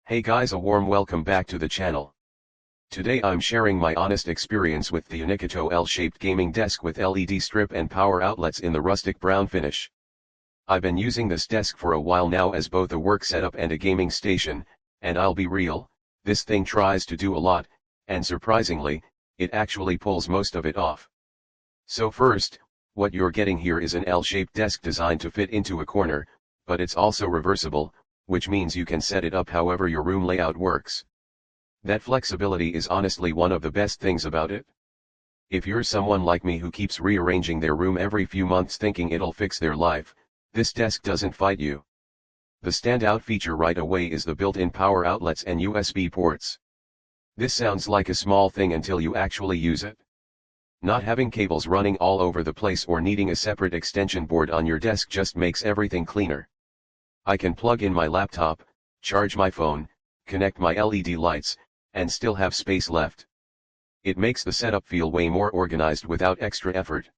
Hey guys, a warm welcome back to the channel. Today I'm sharing my honest experience with the Unikito L-shaped gaming desk with LED strip and power outlets in the rustic brown finish. I've been using this desk for a while now as both a work setup and a gaming station, and I'll be real, this thing tries to do a lot, and surprisingly, it actually pulls most of it off. So first, what you're getting here is an L-shaped desk designed to fit into a corner, but it's also reversible, which means you can set it up however your room layout works. That flexibility is honestly one of the best things about it. If you're someone like me who keeps rearranging their room every few months thinking it'll fix their life, this desk doesn't fight you. The standout feature right away is the built-in power outlets and USB ports. This sounds like a small thing until you actually use it. Not having cables running all over the place or needing a separate extension board on your desk just makes everything cleaner. I can plug in my laptop, charge my phone, connect my LED lights, and still have space left. It makes the setup feel way more organized without extra effort.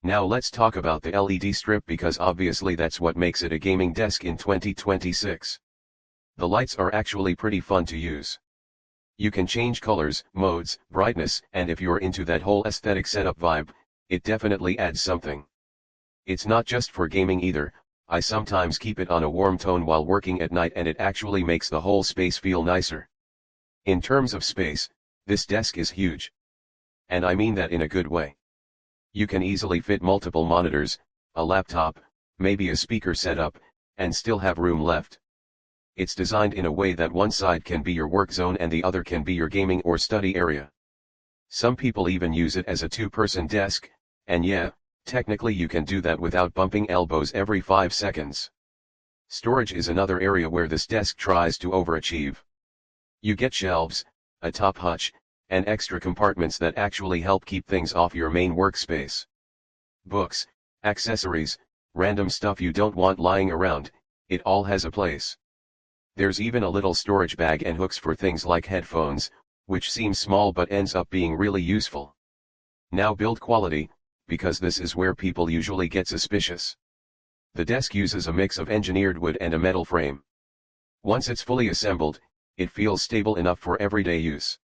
Now let's talk about the LED strip because obviously that's what makes it a gaming desk in 2026. The lights are actually pretty fun to use. You can change colors, modes, brightness, and if you're into that whole aesthetic setup vibe, it definitely adds something. It's not just for gaming either. I sometimes keep it on a warm tone while working at night and it actually makes the whole space feel nicer. In terms of space, this desk is huge. And I mean that in a good way. You can easily fit multiple monitors, a laptop, maybe a speaker setup, and still have room left. It's designed in a way that one side can be your work zone and the other can be your gaming or study area. Some people even use it as a two-person desk, and yeah, technically you can do that without bumping elbows every 5 seconds. Storage is another area where this desk tries to overachieve. You get shelves, a top hutch, and extra compartments that actually help keep things off your main workspace. Books, accessories, random stuff you don't want lying around, it all has a place. There's even a little storage bag and hooks for things like headphones, which seems small but ends up being really useful. Now build quality, because this is where people usually get suspicious. The desk uses a mix of engineered wood and a metal frame. Once it's fully assembled, it feels stable enough for everyday use.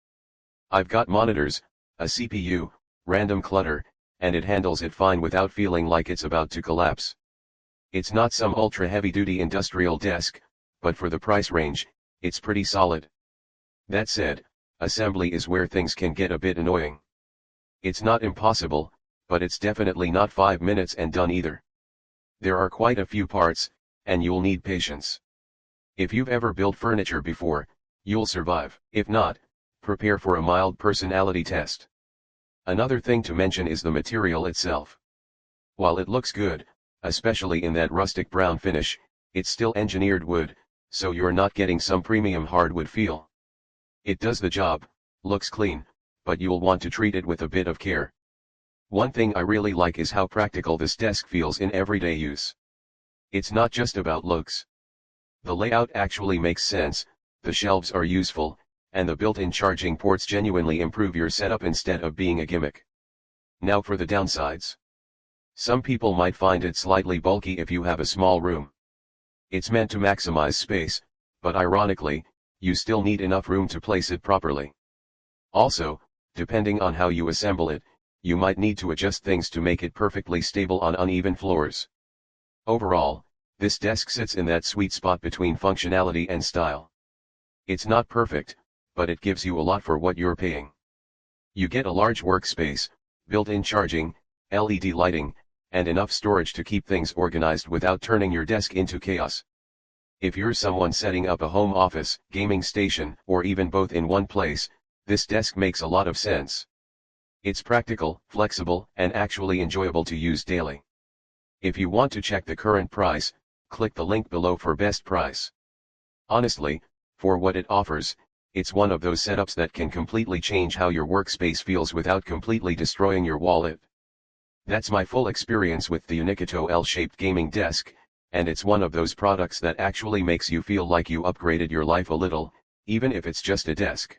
I've got monitors, a CPU, random clutter, and it handles it fine without feeling like it's about to collapse. It's not some ultra heavy-duty industrial desk, but for the price range, it's pretty solid. That said, assembly is where things can get a bit annoying. It's not impossible, but it's definitely not 5 minutes and done either. There are quite a few parts, and you'll need patience. If you've ever built furniture before, you'll survive. If not, prepare for a mild personality test. Another thing to mention is the material itself. While it looks good, especially in that rustic brown finish, it's still engineered wood, so you're not getting some premium hardwood feel. It does the job, looks clean, but you'll want to treat it with a bit of care. One thing I really like is how practical this desk feels in everyday use. It's not just about looks. The layout actually makes sense, the shelves are useful, and the built-in charging ports genuinely improve your setup instead of being a gimmick. Now for the downsides. Some people might find it slightly bulky if you have a small room. It's meant to maximize space, but ironically, you still need enough room to place it properly. Also, depending on how you assemble it, you might need to adjust things to make it perfectly stable on uneven floors. Overall, this desk sits in that sweet spot between functionality and style. It's not perfect, but it gives you a lot for what you're paying. You get a large workspace, built-in charging, LED lighting, and enough storage to keep things organized without turning your desk into chaos. If you're someone setting up a home office, gaming station, or even both in one place, this desk makes a lot of sense. It's practical, flexible, and actually enjoyable to use daily. If you want to check the current price, click the link below for best price. Honestly, for what it offers, it's one of those setups that can completely change how your workspace feels without completely destroying your wallet. That's my full experience with the Unikito L-shaped gaming desk, and it's one of those products that actually makes you feel like you upgraded your life a little, even if it's just a desk.